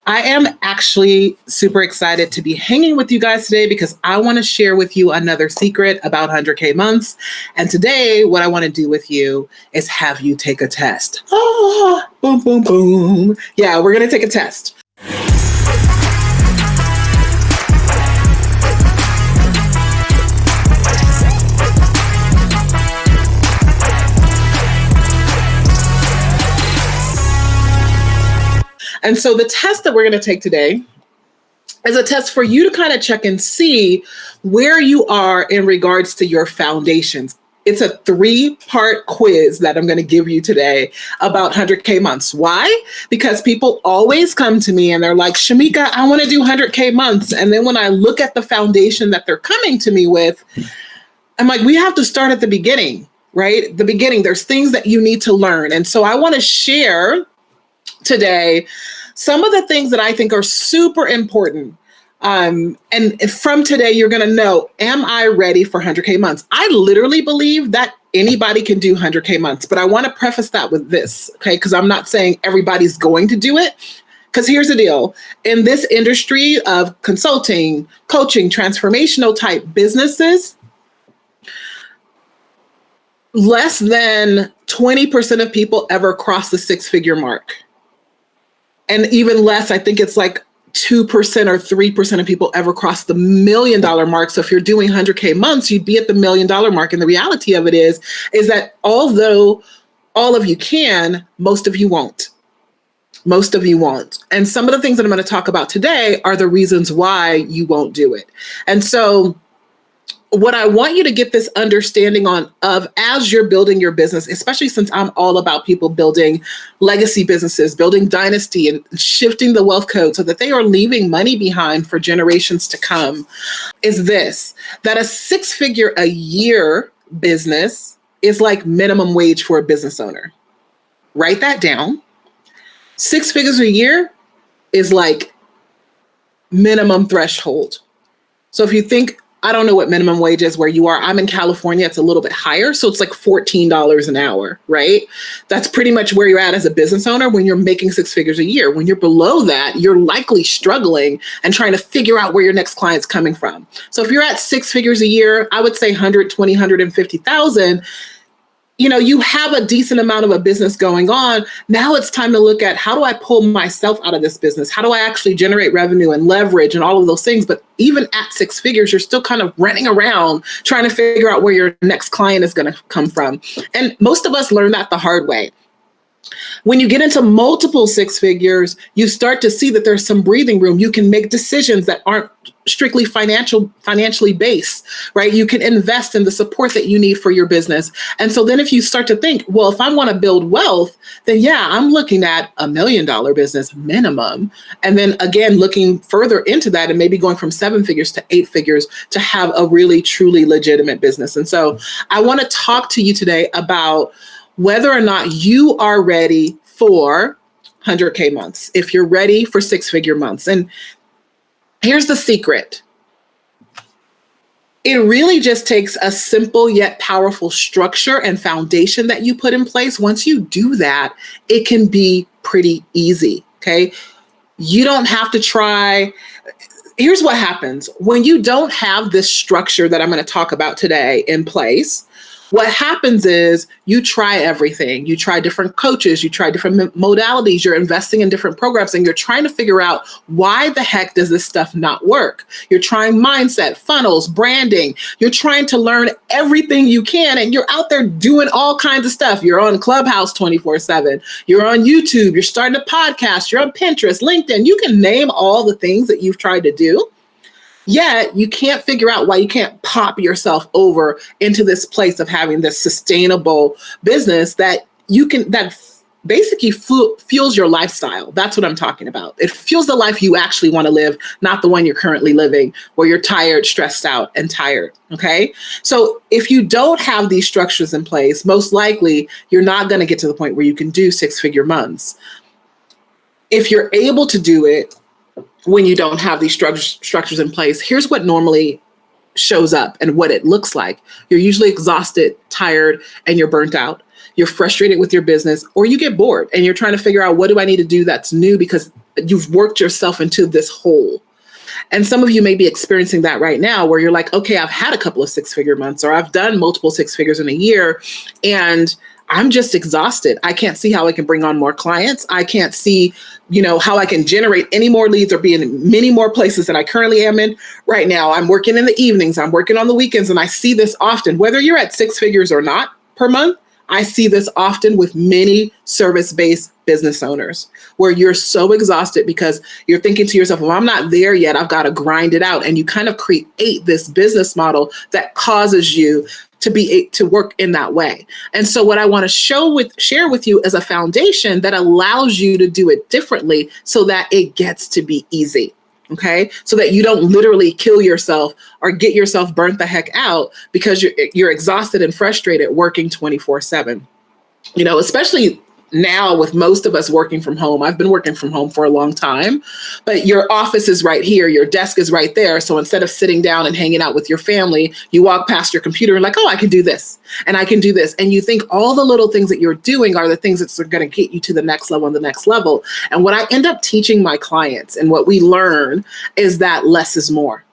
I am actually super excited to be hanging with you guys today because I want to share with you another secret about 100K months. And today, what I want to do with you is have you take a test. Oh, boom, boom, boom. Yeah, we're going to take a test. And so the test that we're going to take today is a test for you to kind of check and see where you are in regards to your foundations. It's a 3-part quiz that I'm going to give you today about 100K months. Why? Because people always come to me and they're like, Shameca, I want to do 100K months. And then when I look at the foundation that they're coming to me with, I'm like, we have to start at the beginning, right? The beginning, there's things that you need to learn. And so I want to share today some of the things that I think are super important. And from today, you're going to know, am I ready for 100K months? I literally believe that anybody can do 100K months, but I want to preface that with this, okay? Because I'm not saying everybody's going to do it. Because here's the deal. In this industry of consulting, coaching, transformational type businesses, less than 20% of people ever cross the 6-figure mark. And even less, I think it's like 2% or 3% of people ever cross the $1 million mark. So if you're doing 100K months, you'd be at the $1 million mark. And the reality of it is that although all of you can, most of you won't. Most of you won't. And some of the things that I'm going to talk about today are the reasons why you won't do it. And so what I want you to get this understanding of as you're building your business, especially since I'm all about people building legacy businesses, building dynasty and shifting the wealth code so that they are leaving money behind for generations to come, is this, that a 6-figure a year business is like minimum wage for a business owner. Write that down. 6 figures a year is like minimum threshold. So if you think, I don't know what minimum wage is where you are. I'm in California. It's a little bit higher. So it's like $14 an hour, right? That's pretty much where you're at as a business owner when you're making 6 figures a year. When you're below that, you're likely struggling and trying to figure out where your next client's coming from. So if you're at 6 figures a year, I would say 120, 150,000, you have a decent amount of a business going on. Now it's time to look at, how do I pull myself out of this business? How do I actually generate revenue and leverage and all of those things? But even at 6 figures, you're still kind of running around trying to figure out where your next client is going to come from. And most of us learn that the hard way. When you get into multiple 6 figures, you start to see that there's some breathing room. You can make decisions that aren't strictly financially based, right? You can invest in the support that you need for your business. And so then if you start to think, well, if I want to build wealth, then yeah, I'm looking at $1 million business minimum. And then again, looking further into that and maybe going from 7 figures to 8 figures to have a really, truly legitimate business. And so I want to talk to you today about whether or not you are ready for 100K months, if you're ready for 6-figure months. And here's the secret. It really just takes a simple yet powerful structure and foundation that you put in place. Once you do that, it can be pretty easy, okay? You don't have to try. Here's what happens. When you don't have this structure that I'm going to talk about today in place, what happens is you try everything. You try different coaches, you try different modalities, you're investing in different programs, and you're trying to figure out, why the heck does this stuff not work? You're trying mindset, funnels, branding. You're trying to learn everything you can, and you're out there doing all kinds of stuff. You're on Clubhouse 24/7. You're on YouTube. You're starting a podcast. You're on Pinterest, LinkedIn. You can name all the things that you've tried to do. Yet you can't figure out why you can't pop yourself over into this place of having this sustainable business that basically fuels your lifestyle. That's what I'm talking about. It fuels the life you actually want to live, not the one you're currently living, where you're tired, stressed out, and tired. Okay. So if you don't have these structures in place, most likely you're not going to get to the point where you can do 6-figure months. If you're able to do it, when you don't have these structures in place, here's what normally shows up and what it looks like. You're usually exhausted, tired, and you're burnt out. You're frustrated with your business, or you get bored and you're trying to figure out, what do I need to do that's new? Because You've worked yourself into this hole. And some of you may be experiencing that right now where you're like, okay, I've had a couple of six-figure months, or I've done multiple six figures in a year, and I'm just exhausted. I can't see how I can bring on more clients. I can't see, how I can generate any more leads or be in many more places than I currently am in right now. I'm working in the evenings, I'm working on the weekends, and I see this often, whether you're at six figures or not per month. I see this often with many service-based business owners where you're so exhausted because you're thinking to yourself, well, I'm not there yet. I've got to grind it out. And you kind of create this business model that causes you to work in that way. And so what I want to share with you is a foundation that allows you to do it differently so that it gets to be easy. Okay, so that you don't literally kill yourself or get yourself burnt the heck out because you're exhausted and frustrated working 24/7. Especially now with most of us working from home. I've been working from home for a long time, but your office is right here. Your desk is right there. So instead of sitting down and hanging out with your family, you walk past your computer and like, oh, I can do this and I can do this. And you think all the little things that you're doing are the things that are going to get you to the next level and the next level. And what I end up teaching my clients and what we learn is that less is more.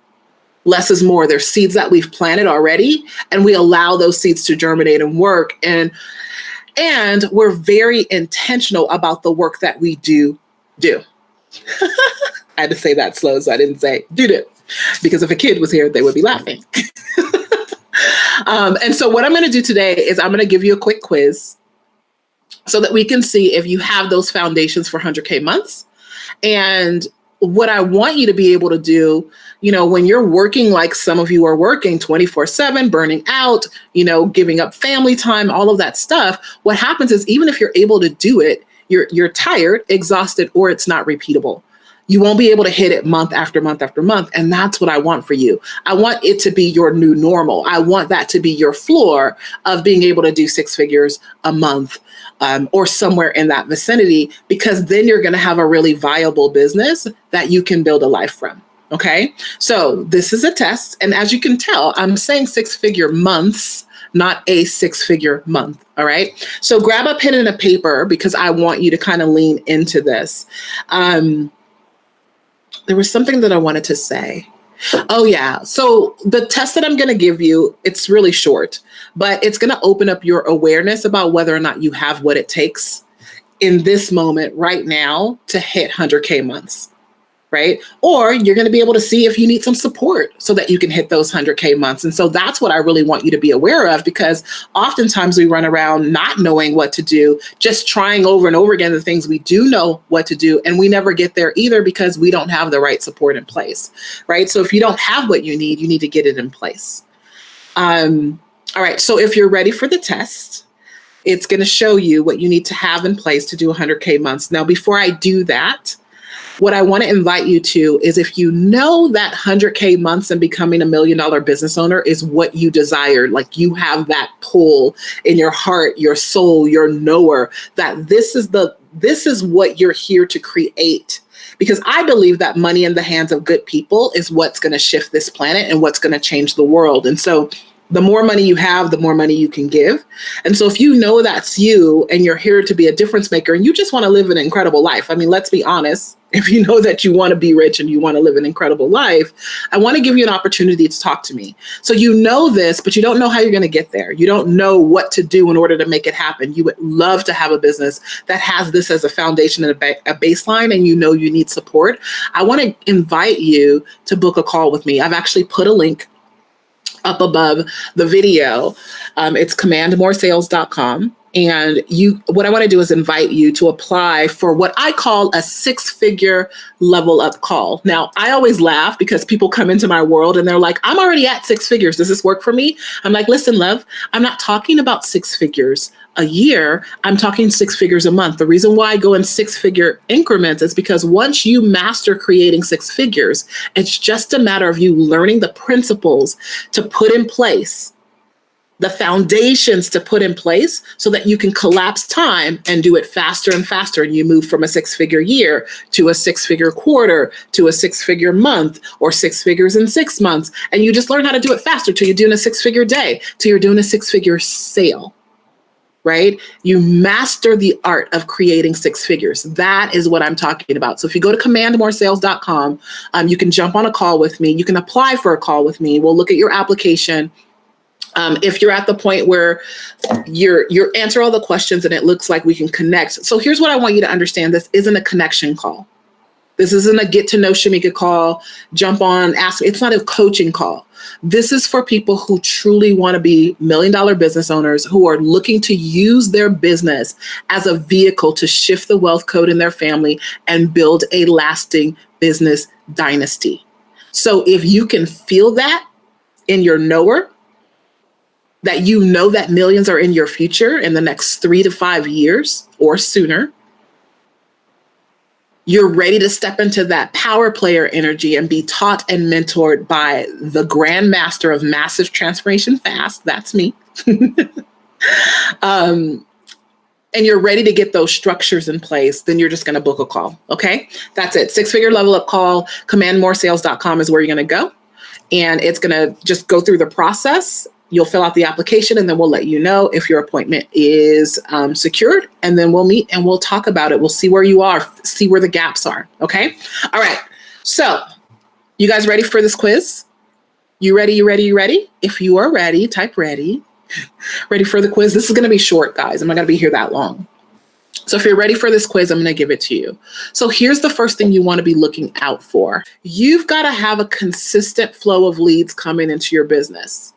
Less is more. There's seeds that we've planted already, and we allow those seeds to germinate and work. And we're very intentional about the work that we do. I had to say that slow, so I didn't say do. Because if a kid was here, they would be laughing. And so what I'm going to do today is I'm going to give you a quick quiz so that we can see if you have those foundations for 100K months. And what I want you to be able to do, when you're working like some of you are working 24/7, burning out, giving up family time, all of that stuff, what happens is even if you're able to do it, you're tired, exhausted, or it's not repeatable. You won't be able to hit it month after month after month. And that's what I want for you. I want it to be your new normal. I want that to be your floor of being able to do six figures a month or somewhere in that vicinity, because then you're going to have a really viable business that you can build a life from. Okay, so this is a test. And as you can tell, I'm saying six-figure months, not a six-figure month. All right, so grab a pen and a paper because I want you to kind of lean into this. There was something that I wanted to say. Oh, yeah. So the test that I'm going to give you, it's really short, but it's going to open up your awareness about whether or not you have what it takes in this moment right now to hit 100K months. Right? Or you're going to be able to see if you need some support so that you can hit those 100K months. And so that's what I really want you to be aware of, because oftentimes we run around not knowing what to do, just trying over and over again the things we do know what to do. And we never get there either because we don't have the right support in place. Right? So if you don't have what you need to get it in place. All right. So if you're ready for the test, it's going to show you what you need to have in place to do 100K months. Now, before I do that, what I want to invite you to is, if you know that 100K months and becoming $1 million business owner is what you desire, like you have that pull in your heart, your soul, your knower, that this is what you're here to create. Because I believe that money in the hands of good people is what's going to shift this planet and what's going to change the world. And so the more money you have, the more money you can give. And so if you know that's you and you're here to be a difference maker and you just want to live an incredible life, I mean, let's be honest, if you know that you want to be rich and you want to live an incredible life, I want to give you an opportunity to talk to me. So you know this, but you don't know how you're going to get there. You don't know what to do in order to make it happen. You would love to have a business that has this as a foundation and a baseline, and you know you need support. I want to invite you to book a call with me. I've actually put a link up above the video. It's commandmoresales.com. And what I want to do is invite you to apply for what I call a six-figure level up call. Now, I always laugh because people come into my world and they're like, I'm already at six figures. Does this work for me? I'm like, listen, love, I'm not talking about six figures a year. I'm talking six figures a month. The reason why I go in six-figure increments is because once you master creating six figures, it's just a matter of you learning the principles to put in place, the foundations to put in place so that you can collapse time and do it faster and faster. And you move from a six-figure year to a six-figure quarter to a six-figure month, or six figures in 6 months. And you just learn how to do it faster till you're doing a six-figure day, till you're doing a six-figure sale. right? You master the art of creating six figures. That is what I'm talking about. So if you go to commandmoresales.com, you can jump on a call with me. You can apply for a call with me. We'll look at your application. If you're at the point where you're answer all the questions and it looks like we can connect. So here's what I want you to understand. This isn't a connection call. This isn't a get to know Shameca call, jump on, ask. It's not a coaching call. This is for people who truly want to be $1 million business owners who are looking to use their business as a vehicle to shift the wealth code in their family and build a lasting business dynasty. So if you can feel that in your knower, that you know that millions are in your future in the next 3 to 5 years or sooner, you're ready to step into that power player energy and be taught and mentored by the grandmaster of massive transformation fast. That's me. And you're ready to get those structures in place, then you're just going to book a call. Okay. That's it. 6-figure level up call. Commandmoresales.com is where you're going to go. And it's going to just go through the process. You'll fill out the application and then we'll let you know if your appointment is secured, and then we'll meet and we'll talk about it. We'll see where you are, see where the gaps are. Okay. All right. So you guys ready for this quiz? You ready? You ready? You ready? If you are ready, type ready. Ready for the quiz. This is going to be short, guys. I'm not going to be here that long. So if you're ready for this quiz, I'm going to give it to you. So here's the first thing you want to be looking out for. You've got to have a consistent flow of leads coming into your business.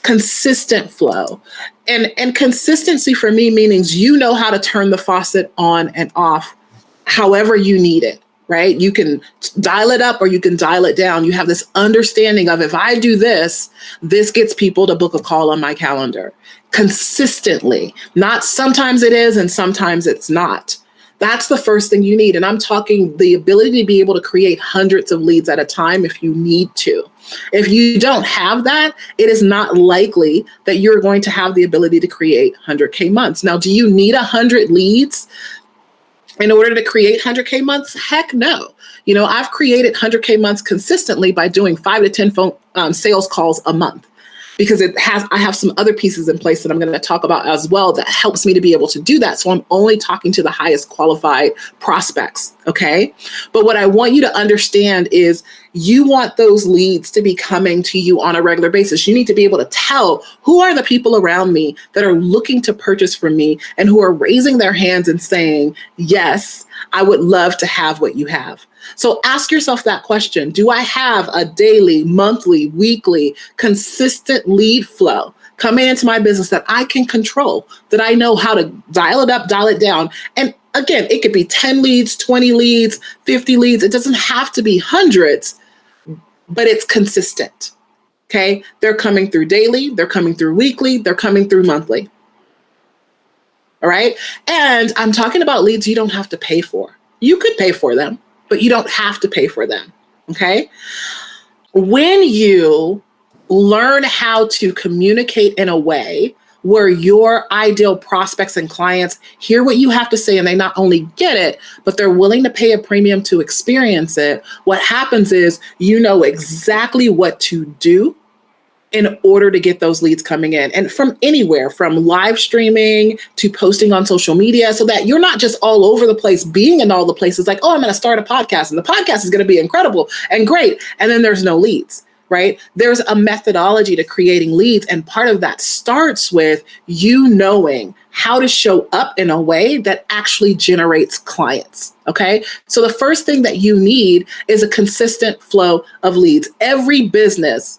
Consistent flow. And consistency for me means you know how to turn the faucet on and off however you need it, right? You can dial it up or you can dial it down. You have this understanding of, if I do this, this gets people to book a call on my calendar consistently. Not sometimes it is and sometimes it's not. That's the first thing you need. And I'm talking the ability to be able to create hundreds of leads at a time if you need to. If you don't have that, it is not likely that you're going to have the ability to create 100K months. Now, do you need 100 leads in order to create 100K months? Heck no. You know, I've created 100K months consistently by doing 5 to 10 phone sales calls a month. Because I have some other pieces in place that I'm going to talk about as well that helps me to be able to do that. So I'm only talking to the highest qualified prospects. Okay. But what I want you to understand is you want those leads to be coming to you on a regular basis. You need to be able to tell who are the people around me that are looking to purchase from me and who are raising their hands and saying, yes, I would love to have what you have. So ask yourself that question. Do I have a daily, monthly, weekly, consistent lead flow coming into my business that I can control, that I know how to dial it up, dial it down? And again, it could be 10 leads, 20 leads, 50 leads. It doesn't have to be hundreds, but it's consistent. Okay. They're coming through daily. They're coming through weekly. They're coming through monthly. All right. And I'm talking about leads you don't have to pay for. You could pay for them, but you don't have to pay for them. Okay. When you learn how to communicate in a way where your ideal prospects and clients hear what you have to say and they not only get it, but they're willing to pay a premium to experience it, what happens is you know exactly what to do in order to get those leads coming in, and from anywhere, from live streaming to posting on social media, so that you're not just all over the place, being in all the places like, oh, I'm going to start a podcast and the podcast is going to be incredible and great. And then there's no leads, right? There's a methodology to creating leads. And part of that starts with you knowing how to show up in a way that actually generates clients. Okay. So the first thing that you need is a consistent flow of leads. Every business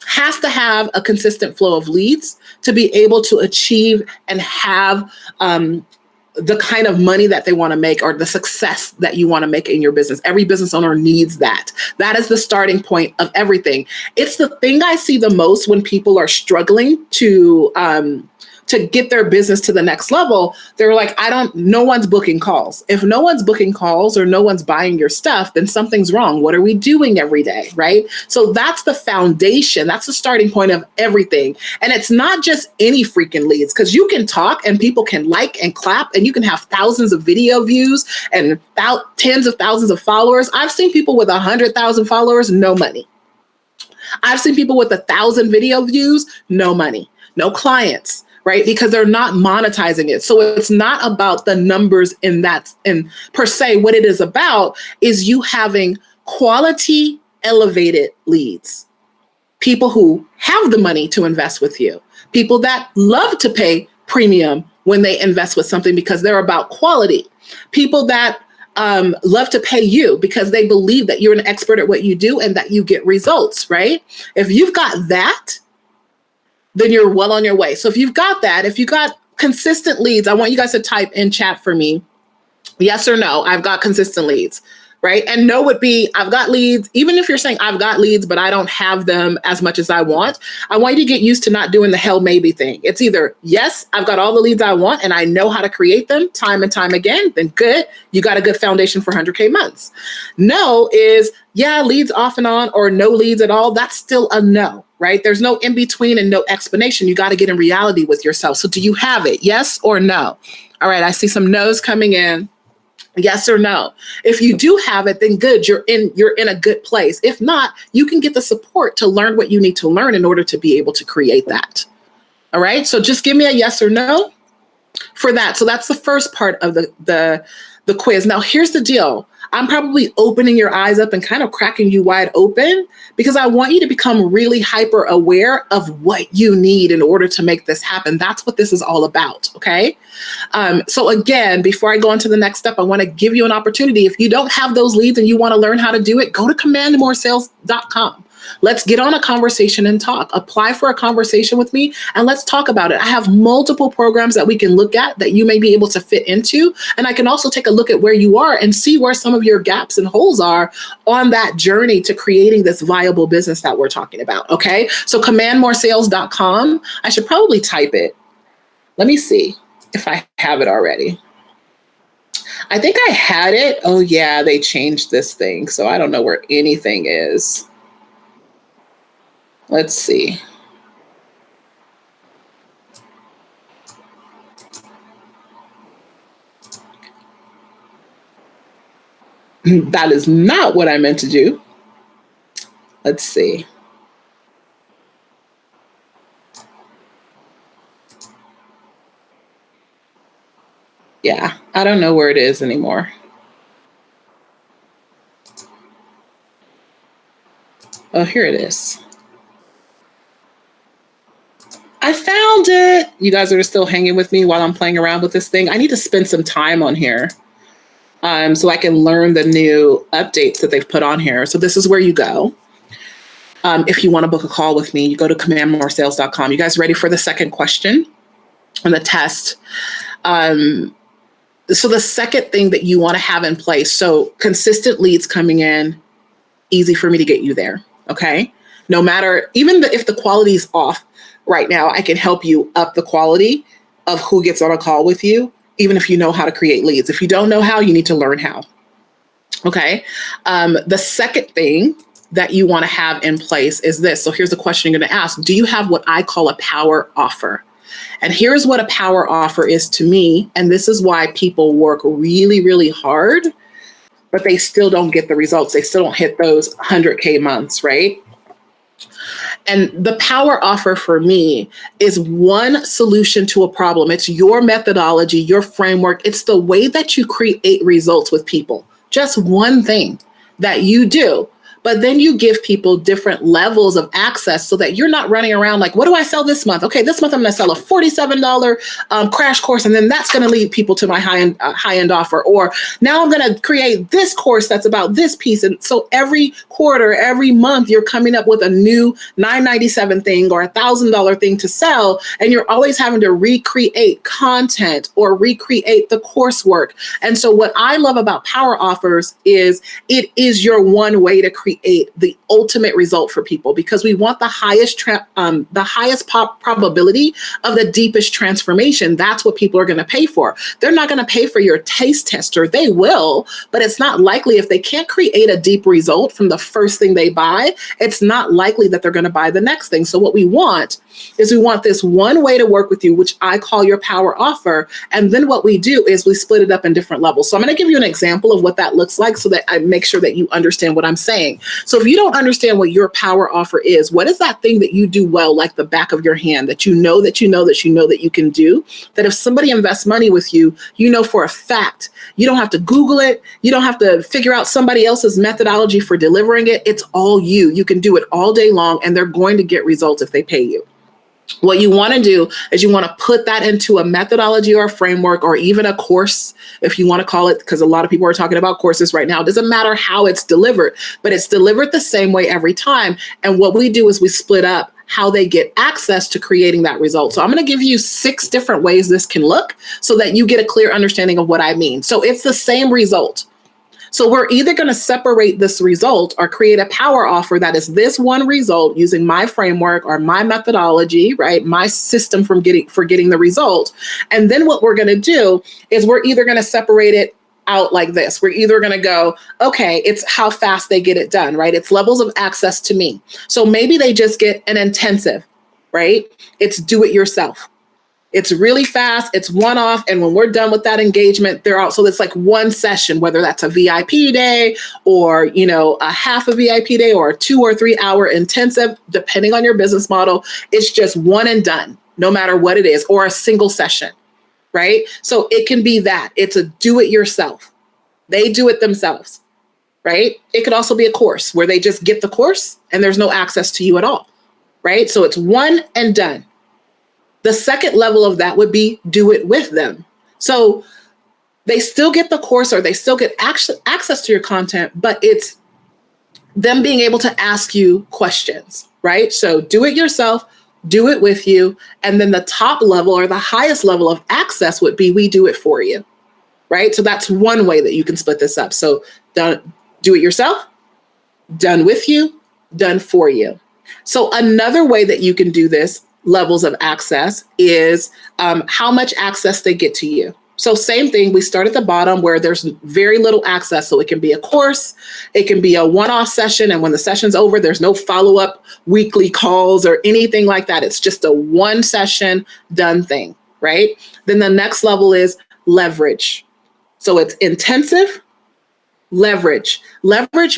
has to have a consistent flow of leads to be able to achieve and have the kind of money that they want to make or the success that you want to make in your business. Every business owner needs that. That is the starting point of everything. It's the thing I see the most when people are struggling to get their business to the next level. They're like, no one's booking calls. If no one's booking calls or no one's buying your stuff, then something's wrong. What are we doing every day, right? So that's the foundation. That's the starting point of everything. And it's not just any freaking leads, because you can talk and people can like and clap and you can have thousands of video views and tens of thousands of followers. I've seen people with 100,000 followers, no money. I've seen people with 1,000 video views, no money, no clients. right? Because they're not monetizing it. So it's not about the numbers in that, in per se. What it is about is you having quality elevated leads, people who have the money to invest with you, people that love to pay premium when they invest with something because they're about quality, people that love to pay you because they believe that you're an expert at what you do and that you get results, right? If you've got that, then you're well on your way. So if you've got that, if you got consistent leads, I want you guys to type in chat for me, yes or no, I've got consistent leads, right? And no would be, I've got leads. Even if you're saying I've got leads, but I don't have them as much as I want you to get used to not doing the hell maybe thing. It's either, yes, I've got all the leads I want and I know how to create them time and time again, then good, you got a good foundation for 100K months. No is, yeah, leads off and on, or no leads at all. That's still a no, right? There's no in between and no explanation. You got to get in reality with yourself. So do you have it? Yes or no? All right, I see some no's coming in. Yes or no? If you do have it, then good, you're in a good place. If not, you can get the support to learn what you need to learn in order to be able to create that. All right, so just give me a yes or no for that. So that's the first part of the quiz. Now, here's the deal. I'm probably opening your eyes up and kind of cracking you wide open because I want you to become really hyper aware of what you need in order to make this happen. That's what this is all about, okay? So again, before I go on to the next step, I want to give you an opportunity. If you don't have those leads and you want to learn how to do it, go to commandmoresales.com. Let's get on a conversation and talk. Apply for a conversation with me and let's talk about it. I have multiple programs that we can look at that you may be able to fit into. And I can also take a look at where you are and see where some of your gaps and holes are on that journey to creating this viable business that we're talking about. Okay. So commandmoresales.com. I should probably type it. Let me see if I have it already. I think I had it. Oh yeah, they changed this thing. So I don't know where anything is. Let's see. That is not what I meant to do. Let's see. Yeah, I don't know where it is anymore. Oh, here it is. I found it. You guys are still hanging with me while I'm playing around with this thing. I need to spend some time on here so I can learn the new updates that they've put on here. So this is where you go. If you want to book a call with me, you go to commandmoresales.com. You guys ready for the second question on the test? So the second thing that you want to have in place, so consistent leads coming in, easy for me to get you there, okay? No matter, even if the quality is off right now, I can help you up the quality of who gets on a call with you, even if you know how to create leads. If you don't know how, you need to learn how, okay? The second thing that you want to have in place is this. So here's the question you're going to ask. Do you have what I call a power offer? And here's what a power offer is to me. And this is why people work really, really hard, but they still don't get the results. They still don't hit those 100K months, right? And the power offer for me is one solution to a problem. It's your methodology, your framework. It's the way that you create results with people. Just one thing that you do. But then you give people different levels of access so that you're not running around like, what do I sell this month? Okay, this month I'm going to sell a $47 crash course, and then that's going to lead people to my high-end offer. Or now I'm going to create this course that's about this piece. And so every quarter, every month, you're coming up with a new $997 thing or $1,000 thing to sell, and you're always having to recreate content or recreate the coursework. And so what I love about power offers is it is your one way to create the ultimate result for people, because we want the highest probability of the deepest transformation. That's what people are going to pay for. They're not going to pay for your taste tester. They will, but it's not likely if they can't create a deep result from the first thing they buy, it's not likely that they're going to buy the next thing. So what we want is we want this one way to work with you, which I call your power offer. And then what we do is we split it up in different levels. So I'm going to give you an example of what that looks like so that I make sure that you understand what I'm saying. So if you don't understand what your power offer is, what is that thing that you do well, like the back of your hand, that you know that you can do, that if somebody invests money with you, you know for a fact, you don't have to Google it. You don't have to figure out somebody else's methodology for delivering it. It's all you. You can do it all day long, and they're going to get results if they pay you. What you want to do is you want to put that into a methodology or a framework or even a course, if you want to call it, because a lot of people are talking about courses right now. It doesn't matter how it's delivered, but it's delivered the same way every time. And what we do is we split up how they get access to creating that result. So I'm going to give you 6 different ways this can look so that you get a clear understanding of what I mean. So it's the same result. So we're either going to separate this result or create a power offer that is this one result using my framework or my methodology, right? My system for getting the result. And then what we're going to do is we're either going to separate it out like this. We're either going to go, okay, it's how fast they get it done, right? It's levels of access to me. So maybe they just get an intensive, right? It's do it yourself. It's really fast. It's one off. And when we're done with that engagement, they're out. So it's like one session, whether that's a VIP day or, a half a VIP day or a 2 or 3 hour intensive, depending on your business model. It's just one and done, no matter what it is, or a single session, right? So it can be that. It's a do it yourself. They do it themselves, right? It could also be a course where they just get the course and there's no access to you at all, right? So it's one and done. The second level of that would be do it with them. So they still get the course or they still get access to your content, but it's them being able to ask you questions, right? So do it yourself, do it with you. And then the top level or the highest level of access would be we do it for you, right? So that's one way that you can split this up. So do it yourself, done with you, done for you. So another way that you can do this levels of access is how much access they get to you. So same thing, we start at the bottom where there's very little access. So it can be a course, it can be a one-off session. And when the session's over, there's no follow-up weekly calls or anything like that. It's just a one session done thing, right? Then the next level is leverage. So it's intensive, leverage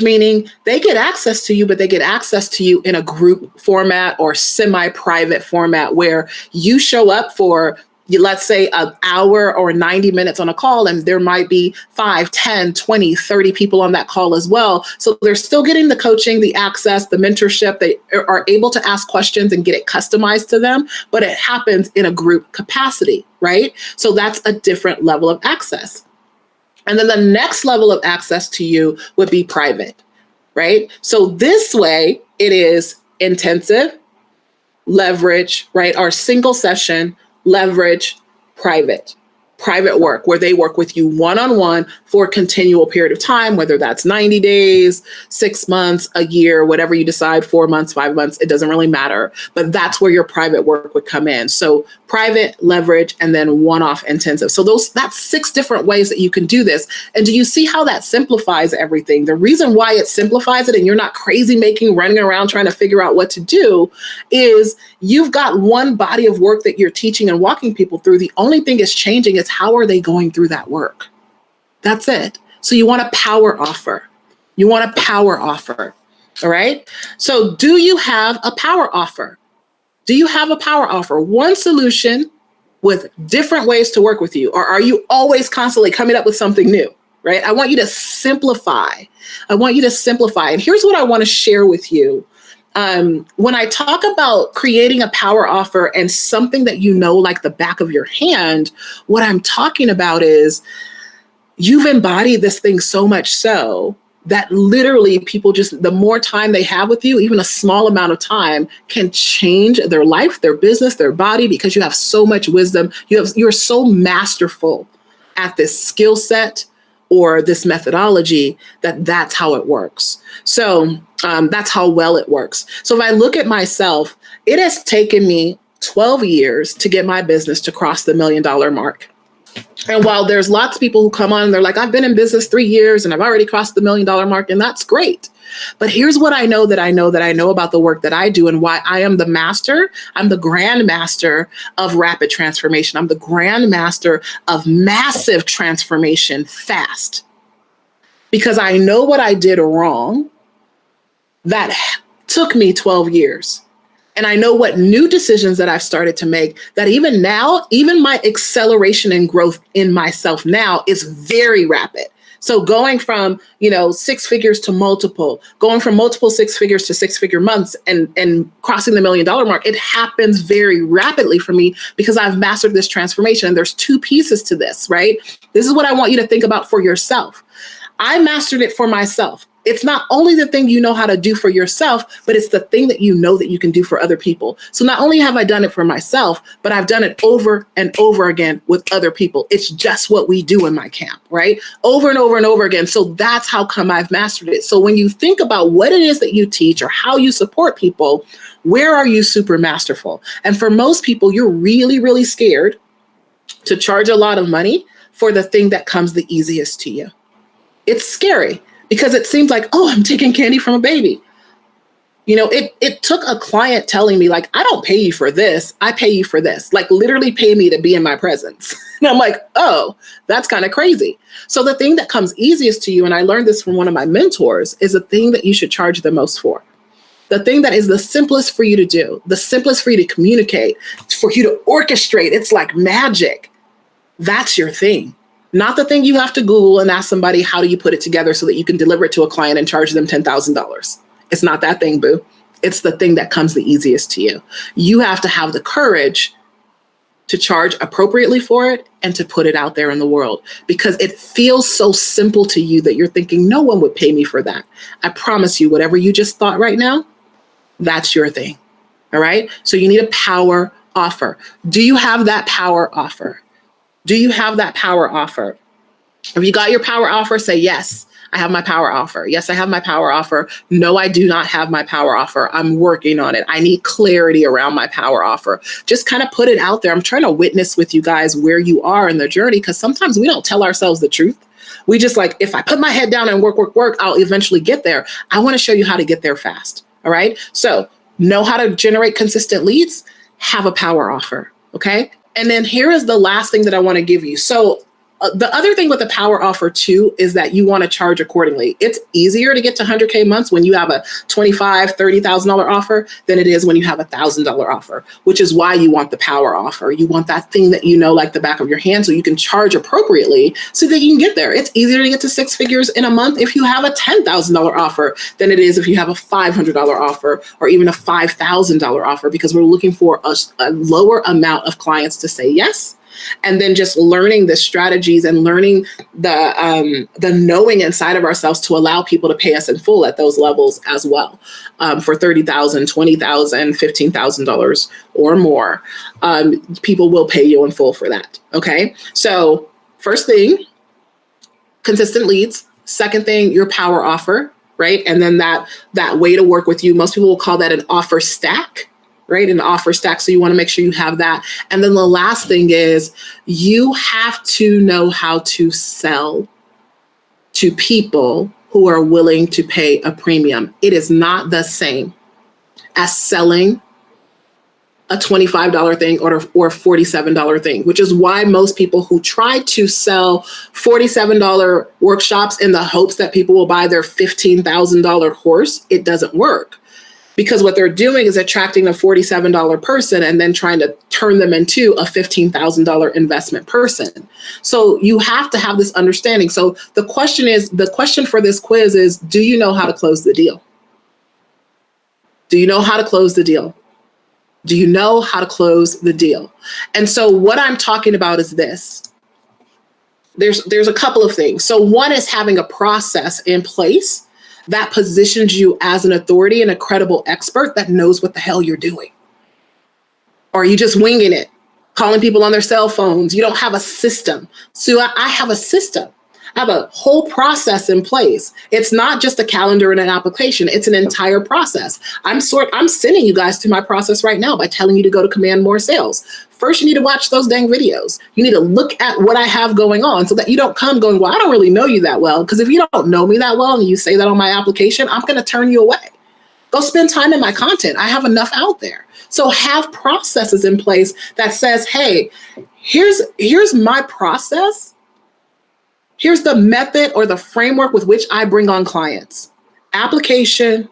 meaning they get access to you, but they get access to you in a group format or semi-private format where you show up for, let's say, an hour or 90 minutes on a call, and there might be 5, 10, 20, 30 people on that call as well. So they're still getting the coaching, the access, the mentorship. They are able to ask questions and get it customized to them, but it happens in a group capacity, right? So that's a different level of access. And then the next level of access to you would be private, right? So this way it is intensive, leverage, right? Our single session, leverage, private work where they work with you one-on-one for a continual period of time, whether that's 90 days, 6 months, a year, whatever you decide, 4 months, 5 months, it doesn't really matter. But that's where your private work would come in. So private, leverage, and then one-off intensive. So that's 6 different ways that you can do this. And do you see how that simplifies everything? The reason why it simplifies it and you're not crazy running around trying to figure out what to do is you've got one body of work that you're teaching and walking people through. The only thing is changing is how are they going through that work? That's it. So you want a power offer. All right. So do you have a power offer? One solution with different ways to work with you? Or are you always constantly coming up with something new, right? I want you to simplify. And here's what I want to share with you. When I talk about creating a power offer and something that like the back of your hand, what I'm talking about is you've embodied this thing so much so that literally people the more time they have with you, even a small amount of time can change their life, their business, their body, because you have so much wisdom. You're so masterful at this skill set or this methodology that's how it works. So that's how well it works. So if I look at myself, it has taken me 12 years to get my business to cross the $1 million mark. And while there's lots of people who come on and they're like, I've been in business 3 years and I've already crossed the $1 million mark, and that's great. But here's what I know about the work that I do and why I am the master. I'm the grandmaster of rapid transformation. I'm the grandmaster of massive transformation fast. Because I know what I did wrong that took me 12 years. And I know what new decisions that I've started to make that even now, even my acceleration and growth in myself now is very rapid. So going from, 6 figures to multiple, going from multiple 6 figures to 6 figure months and crossing the $1 million mark, it happens very rapidly for me because I've mastered this transformation. And there's 2 pieces to this, right? This is what I want you to think about for yourself. I mastered it for myself. It's not only the thing you know how to do for yourself, but it's the thing that you know that you can do for other people. So not only have I done it for myself, but I've done it over and over again with other people. It's just what we do in my camp, right? Over and over and over again. So that's how come I've mastered it. So when you think about what it is that you teach or how you support people, where are you super masterful? And for most people, you're really, really scared to charge a lot of money for the thing that comes the easiest to you. It's scary. Because it seems like, oh, I'm taking candy from a baby. It took a client telling me, like, I don't pay you for this. I pay you for this. Like, literally pay me to be in my presence. And I'm like, oh, that's kind of crazy. So the thing that comes easiest to you, and I learned this from one of my mentors, is the thing that you should charge the most for. The thing that is the simplest for you to do, the simplest for you to communicate, for you to orchestrate. It's like magic. That's your thing. Not the thing you have to Google and ask somebody, how do you put it together so that you can deliver it to a client and charge them $10,000. It's not that thing, boo. It's the thing that comes the easiest to you. You have to have the courage to charge appropriately for it and to put it out there in the world because it feels so simple to you that you're thinking, no one would pay me for that. I promise you, whatever you just thought right now, that's your thing. All right. So you need a power offer. Do you have that power offer? Do you have that power offer? If you got your power offer, say, yes, I have my power offer. Yes, I have my power offer. No, I do not have my power offer. I'm working on it. I need clarity around my power offer. Just kind of put it out there. I'm trying to witness with you guys where you are in the journey because sometimes we don't tell ourselves the truth. We just like, if I put my head down and work, I'll eventually get there. I want to show you how to get there fast. All right. So know how to generate consistent leads, have a power offer. Okay. And then here is the last thing that I want to give you. So the other thing with the power offer too is that you want to charge accordingly. It's easier to get to 100K months when you have a $25,000, $30,000 offer than it is when you have a $1,000 offer, which is why you want the power offer. You want that thing that you know like the back of your hand so you can charge appropriately so that you can get there. It's easier to get to 6 figures in a month if you have a $10,000 offer than it is if you have a $500 offer or even a $5,000 offer because we're looking for a lower amount of clients to say yes. And then just learning the strategies and learning the knowing inside of ourselves to allow people to pay us in full at those levels as well, for $30,000, $20,000, $15,000 or more. People will pay you in full for that. Okay. So first thing, consistent leads. Second thing, your power offer, right? And then that way to work with you. Most people will call that an offer stack. Right? An offer stack. So you want to make sure you have that. And then the last thing is you have to know how to sell to people who are willing to pay a premium. It is not the same as selling a $25 thing or $47 thing, which is why most people who try to sell $47 workshops in the hopes that people will buy their $15,000 course, it doesn't work. Because what they're doing is attracting a $47 person and then trying to turn them into a $15,000 investment person. So you have to have this understanding. So the question for this quiz is, do you know how to close the deal? Do you know how to close the deal? Do you know how to close the deal? And so what I'm talking about is this. There's a couple of things. So one is having a process in place that positions you as an authority and a credible expert that knows what the hell you're doing. Or are you just winging it, calling people on their cell phones? You don't have a system. So I have a system. I have a whole process in place. It's not just a calendar and an application. It's an entire process. I'm sending you guys through my process right now by telling you to go to Command More Sales. First, you need to watch those dang videos. You need to look at what I have going on so that you don't come going, well, I don't really know you that well. Because if you don't know me that well and you say that on my application, I'm going to turn you away. Go spend time in my content. I have enough out there. So have processes in place that says, hey, here's my process. Here's the method or the framework with which I bring on clients. Application,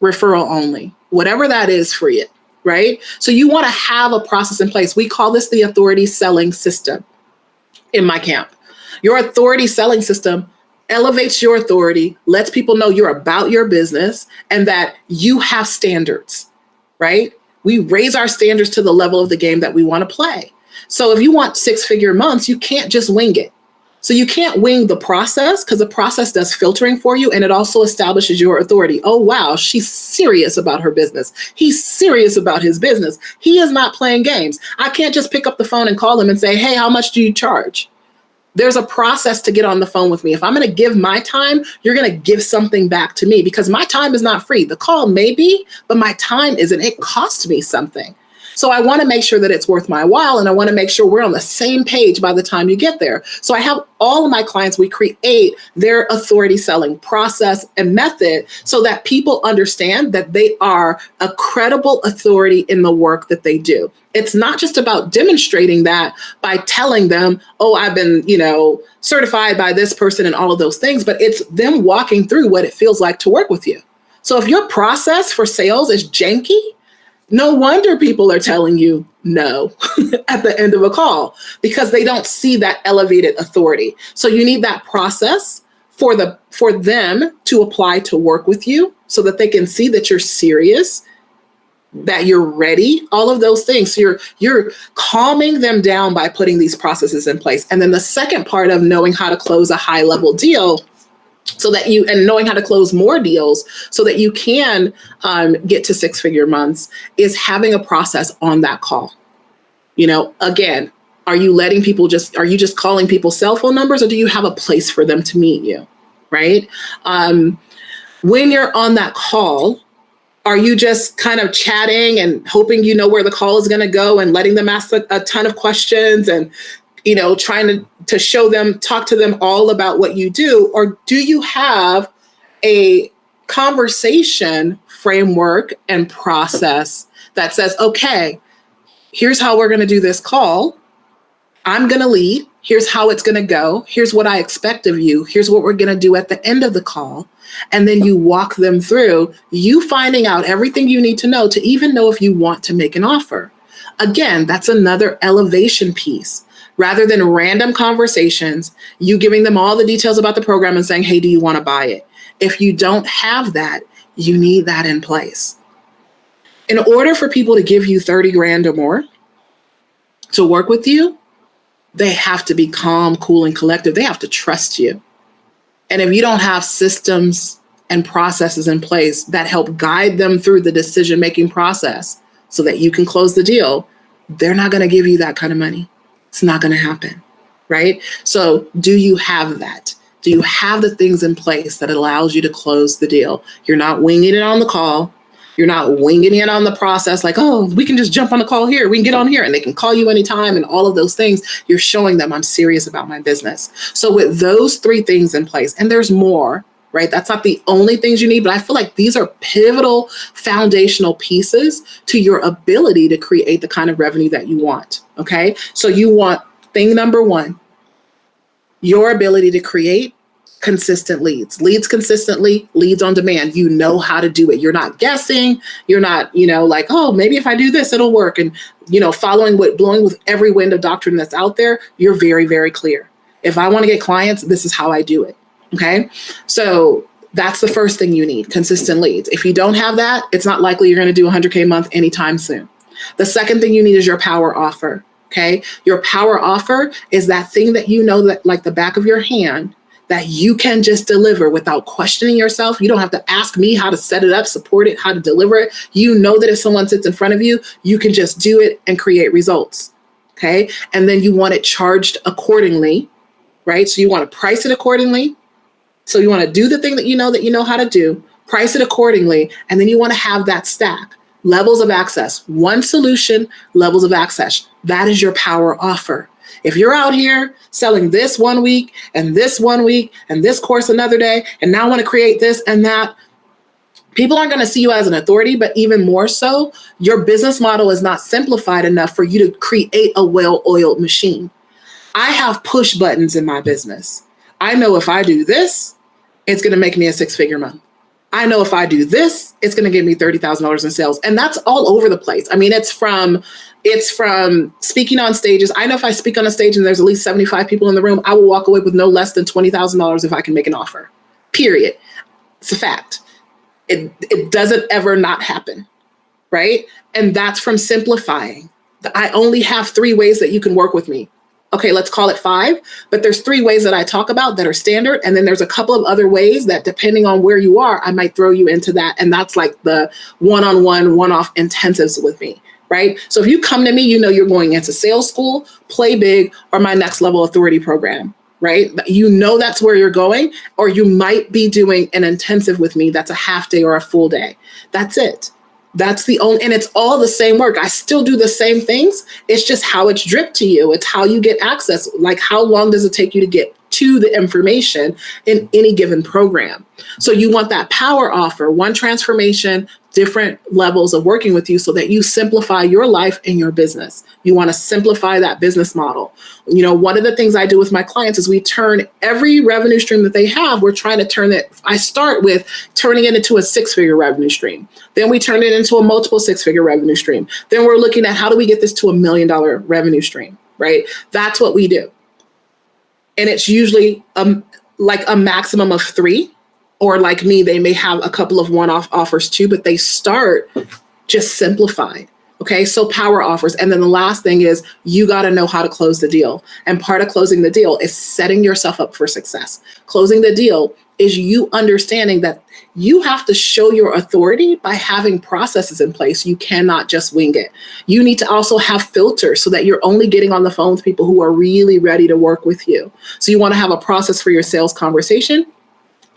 referral only, whatever that is for you, right? So you want to have a process in place. We call this the authority selling system in my camp. Your authority selling system elevates your authority, lets people know you're about your business and that you have standards, right? We raise our standards to the level of the game that we want to play. So if you want 6-figure months, you can't just wing it. So you can't wing the process, because the process does filtering for you, and it also establishes your authority. Oh, wow, she's serious about her business. He's serious about his business. He is not playing games. I can't just pick up the phone and call him and say, hey, how much do you charge? There's a process to get on the phone with me. If I'm going to give my time, you're going to give something back to me, because my time is not free. The call may be, but my time isn't. It costs me something. So I want to make sure that it's worth my while, and I want to make sure we're on the same page by the time you get there. So I have all of my clients, we create their authority selling process and method so that people understand that they are a credible authority in the work that they do. It's not just about demonstrating that by telling them, oh, I've been, certified by this person and all of those things, but it's them walking through what it feels like to work with you. So if your process for sales is janky, no wonder people are telling you no at the end of a call, because they don't see that elevated authority. So you need that process for them to apply to work with you so that they can see that you're serious, that you're ready, all of those things. So you're calming them down by putting these processes in place. And then the second part of knowing how to close a high level deal, and knowing how to close more deals so that you can get to 6-figure months, is having a process on that call. Again, are you just calling people's cell phone numbers, or do you have a place for them to meet you, right? When you're on that call, are you just kind of chatting and hoping you know where the call is going to go and letting them ask a ton of questions and trying to show them, talk to them all about what you do? Or do you have a conversation framework and process that says, okay, here's how we're going to do this call. I'm going to lead. Here's how it's going to go. Here's what I expect of you. Here's what we're going to do at the end of the call. And then you walk them through, you finding out everything you need to know if you want to make an offer. Again, that's another elevation piece. Rather than random conversations, you giving them all the details about the program and saying, hey, do you want to buy it? If you don't have that, you need that in place. In order for people to give you 30 grand or more to work with you, they have to be calm, cool, and collected. They have to trust you. And if you don't have systems and processes in place that help guide them through the decision-making process so that you can close the deal, they're not going to give you that kind of money. It's not going to happen, right? So do you have that? Do you have the things in place that allows you to close the deal? You're not winging it on the call. You're not winging it on the process like, oh, we can just jump on the call here. We can get on here and they can call you anytime and all of those things. You're showing them I'm serious about my business. So with those 3 things in place, and there's more, right? That's not the only things you need, but I feel like these are pivotal foundational pieces to your ability to create the kind of revenue that you want. Okay. So you want thing number 1, your ability to create consistent leads consistently, leads on demand. You know how to do it. You're not guessing. You're not, like, oh, maybe if I do this, it'll work. And, blowing with every wind of doctrine that's out there. You're very, very clear. If I want to get clients, this is how I do it. Okay. So that's the first thing you need, consistent leads. If you don't have that, it's not likely you're going to do 100K a month anytime soon. The second thing you need is your power offer. Okay. Your power offer is that thing that that like the back of your hand, that you can just deliver without questioning yourself. You don't have to ask me how to set it up, support it, how to deliver it. You know that if someone sits in front of you, you can just do it and create results. Okay. And then you want it charged accordingly, right? So you want to price it accordingly. So you want to do the thing that you know how to do, price it accordingly. And then you want to have that stack, levels of access, one solution, levels of access. That is your power offer. If you're out here selling this 1 week and this 1 week and this course another day, and now want to create this and that, people aren't going to see you as an authority, but even more so, your business model is not simplified enough for you to create a well-oiled machine. I have push buttons in my business. I know if I do this, it's going to make me a 6-figure month. I know if I do this, it's going to give me $30,000 in sales. And that's all over the place. I mean, it's from speaking on stages. I know if I speak on a stage and there's at least 75 people in the room, I will walk away with no less than $20,000 if I can make an offer, period. It's a fact. It doesn't ever not happen, right? And that's from simplifying. I only have 3 ways that you can work with me. Okay, let's call it 5, but there's 3 ways that I talk about that are standard. And then there's a couple of other ways that depending on where you are, I might throw you into that. And that's like the one-on-one, one-off intensives with me, right? So if you come to me, you know you're going into sales school, play big, or my next level authority program, right? You know that's where you're going, or you might be doing an intensive with me that's a half day or a full day. That's it. That's the only, and it's all the same work. I still do the same things. It's just how it's dripped to you. It's how you get access. Like, how long does it take you to get to the information in any given program? So you want that power offer, one transformation, different levels of working with you so that you simplify your life and your business. You want to simplify that business model. You know, one of the things I do with my clients is we turn every revenue stream that they have, we're trying to turn it. I start with turning it into a 6-figure revenue stream. Then we turn it into a multiple 6-figure revenue stream. Then we're looking at how do we get this to $1 million revenue stream, right? That's what we do. And it's usually like a maximum of 3. Or like me, they may have a couple of one-off offers too, but they start just simplified. Okay, so power offers. And then the last thing is you got to know how to close the deal. And part of closing the deal is setting yourself up for success. Closing the deal is you understanding that you have to show your authority by having processes in place. You cannot just wing it. You need to also have filters so that you're only getting on the phone with people who are really ready to work with you. So you want to have a process for your sales conversation.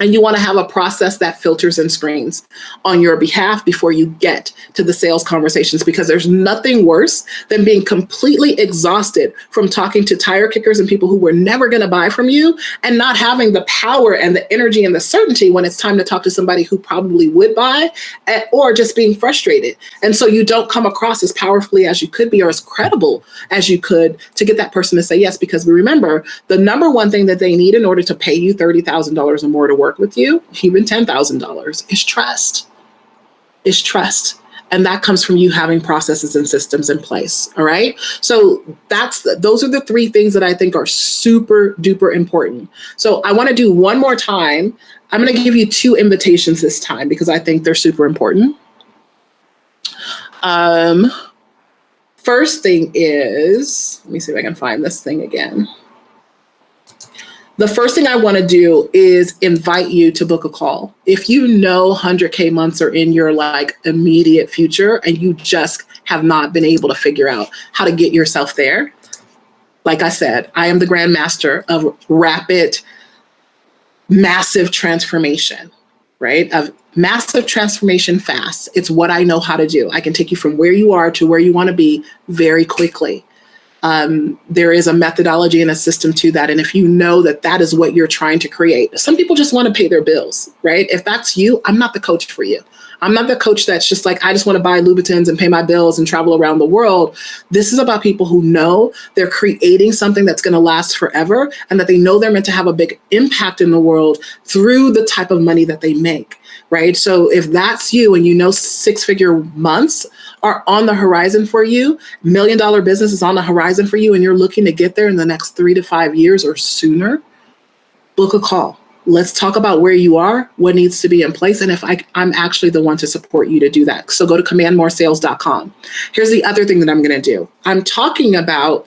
And you want to have a process that filters and screens on your behalf before you get to the sales conversations, because there's nothing worse than being completely exhausted from talking to tire kickers and people who were never going to buy from you and not having the power and the energy and the certainty when it's time to talk to somebody who probably would buy, or just being frustrated. And so you don't come across as powerfully as you could be or as credible as you could to get that person to say yes, because remember, the number one thing that they need in order to pay you $30,000 or more to work with you, even $10,000, is trust. Is trust. And that comes from you having processes and systems in place. All right. So those are the 3 things that I think are super duper important. So I want to do one more time. I'm going to give you 2 invitations this time because I think they're super important. First thing is, let me see if I can find this thing again. The first thing I want to do is invite you to book a call. If you know 100K months are in your like immediate future and you just have not been able to figure out how to get yourself there, like I said, I am the grandmaster of rapid, massive transformation, right? Of massive transformation fast. It's what I know how to do. I can take you from where you are to where you want to be very quickly. There is a methodology and a system to that. And if you know that that is what you're trying to create, some people just want to pay their bills, right? If that's you, I'm not the coach for you. I'm not the coach that's just like, I just want to buy Louboutins and pay my bills and travel around the world. This is about people who know they're creating something that's going to last forever and that they know they're meant to have a big impact in the world through the type of money that they make, right? So if that's you and you know 6-figure months are on the horizon for you, $1 million business is on the horizon for you, and you're looking to get there in the next 3 to 5 years or sooner, book a call. Let's talk about where you are, what needs to be in place, and if I'm actually the one to support you to do that. So go to commandmoresales.com. Here's the other thing that I'm going to do. I'm talking about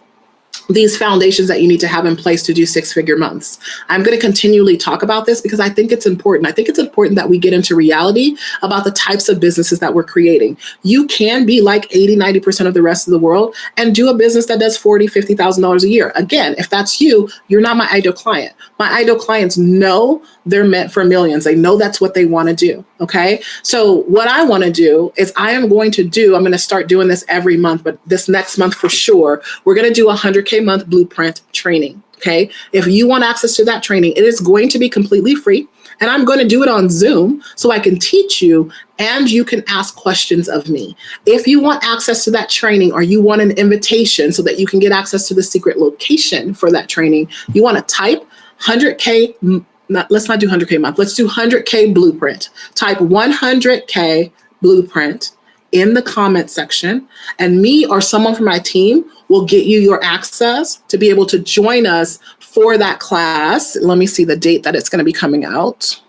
these foundations that you need to have in place to do 6-figure months. I'm going to continually talk about this because I think it's important. I think it's important that we get into reality about the types of businesses that we're creating. You can be like 80-90% of the rest of the world and do a business that does $40,000, $50,000 a year. Again, if that's you, you're not my ideal client. My ideal clients know they're meant for millions. They know that's what they want to do. Okay. So what I want to do is I'm going to start doing this every month, but this next month for sure, we're going to do a 100K month blueprint training. Okay. If you want access to that training, it is going to be completely free. And I'm going to do it on Zoom so I can teach you and you can ask questions of me. If you want access to that training or you want an invitation so that you can get access to the secret location for that training, you want to type 100K let's not do 100K a month. Let's do 100K blueprint. Type 100K blueprint in the comment section, and me or someone from my team will get you your access to be able to join us for that class. Let me see the date that it's going to be coming out.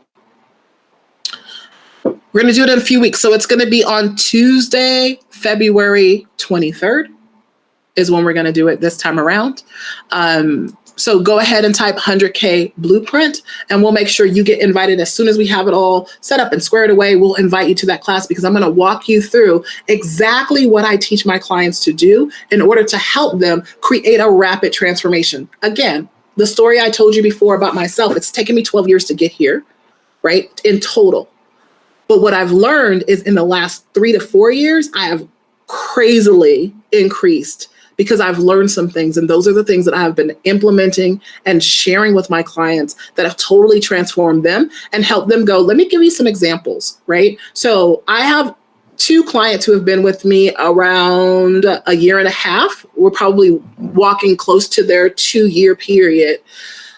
We're going to do it in a few weeks. So it's going to be on Tuesday, February 23rd is when we're going to do it this time around. So go ahead and type 100K blueprint, and we'll make sure you get invited as soon as we have it all set up and squared away. We'll invite you to that class because I'm going to walk you through exactly what I teach my clients to do in order to help them create a rapid transformation. Again, the story I told you before about myself, it's taken me 12 years to get here, right? In total. But what I've learned is in the last 3 to 4 years, I have crazily increased because I've learned some things. And those are the things that I have been implementing and sharing with my clients that have totally transformed them and helped them go. Let me give you some examples, right? So I have 2 clients who have been with me around a year and a half. We're probably walking close to their 2-year period.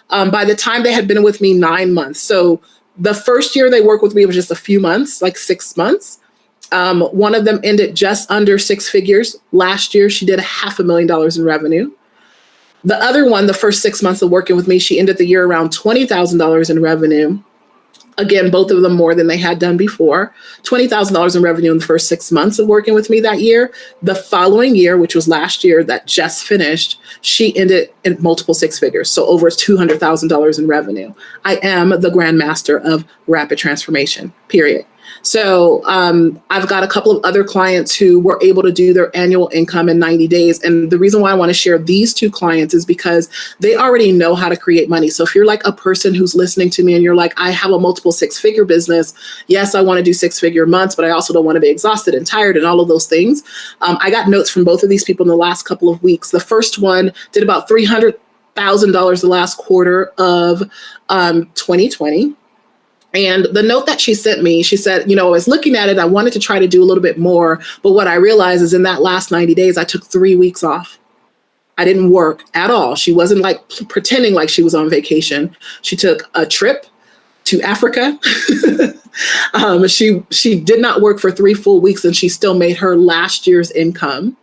By the time they had been with me 9 months. So the first year they worked with me was just a few months, like 6 months. One of them ended just under 6 figures. Last year, she did $500,000 in revenue. The other one, the first 6 months of working with me, she ended the year around $20,000 in revenue. Again, both of them more than they had done before. $20,000 in revenue in the first 6 months of working with me that year. The following year, which was last year that just finished, she ended in multiple 6 figures. So over $200,000 in revenue. I am the grandmaster of rapid transformation, period. So I've got a couple of other clients who were able to do their annual income in 90 days. And the reason why I want to share these 2 clients is because they already know how to create money. So if you're like a person who's listening to me and you're like, I have a multiple 6-figure business. Yes, I want to do 6-figure months, but I also don't want to be exhausted and tired and all of those things. I got notes from both of these people in the last couple of weeks. The first one did about $300,000 the last quarter of 2020. And the note that she sent me, she said, I was looking at it. I wanted to try to do a little bit more. But what I realized is in that last 90 days, I took 3 weeks off. I didn't work at all. She wasn't like pretending like she was on vacation. She took a trip to Africa. She did not work for 3 full weeks, and she still made her last year's income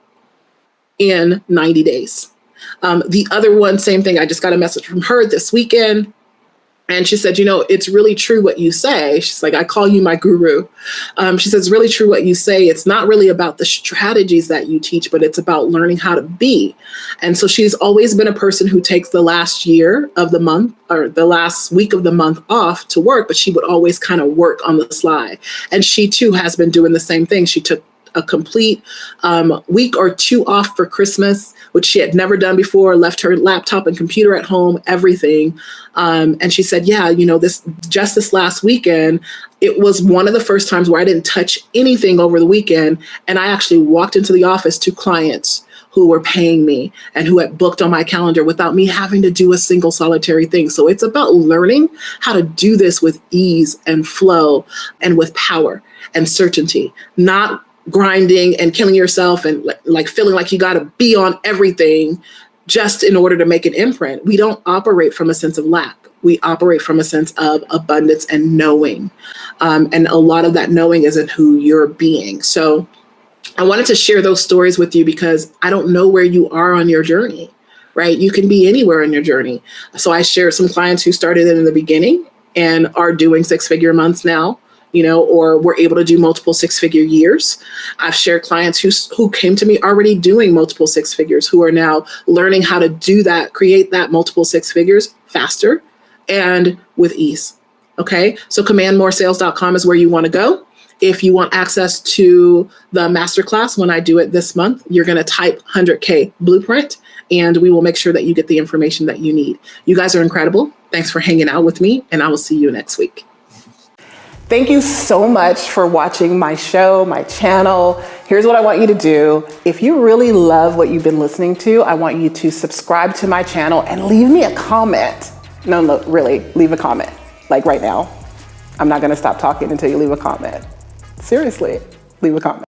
in 90 days. The other one, same thing. I just got a message from her this weekend. And she said, it's really true what you say. She's like, I call you my guru. She says, it's really true what you say. It's not really about the strategies that you teach, but it's about learning how to be. And so she's always been a person who takes the last year of the month or the last week of the month off to work, but she would always kind of work on the sly. And she too has been doing the same thing. She took a complete week or 2 off for Christmas, which she had never done before, left her laptop and computer at home, everything. And she said, this last weekend, it was one of the first times where I didn't touch anything over the weekend. And I actually walked into the office to clients who were paying me and who had booked on my calendar without me having to do a single solitary thing. So it's about learning how to do this with ease and flow and with power and certainty, not grinding and killing yourself and like feeling like you got to be on everything just in order to make an imprint. We don't operate from a sense of lack. We operate from a sense of abundance and knowing. And a lot of that knowing is in who you're being. So I wanted to share those stories with you because I don't know where you are on your journey, right? You can be anywhere in your journey. So I shared some clients who started in the beginning and are doing 6-figure months now, or were able to do multiple 6-figure years. I've shared clients who came to me already doing multiple 6 figures, who are now learning how to do that, create that multiple 6 figures faster and with ease. Okay, so commandmoresales.com is where you want to go. If you want access to the masterclass when I do it this month, you're going to type 100K blueprint, and we will make sure that you get the information that you need. You guys are incredible. Thanks for hanging out with me, and I will see you next week. Thank you so much for watching my show, my channel. Here's what I want you to do. If you really love what you've been listening to, I want you to subscribe to my channel and leave me a comment. No, really, leave a comment. Like right now. I'm not gonna stop talking until you leave a comment. Seriously, leave a comment.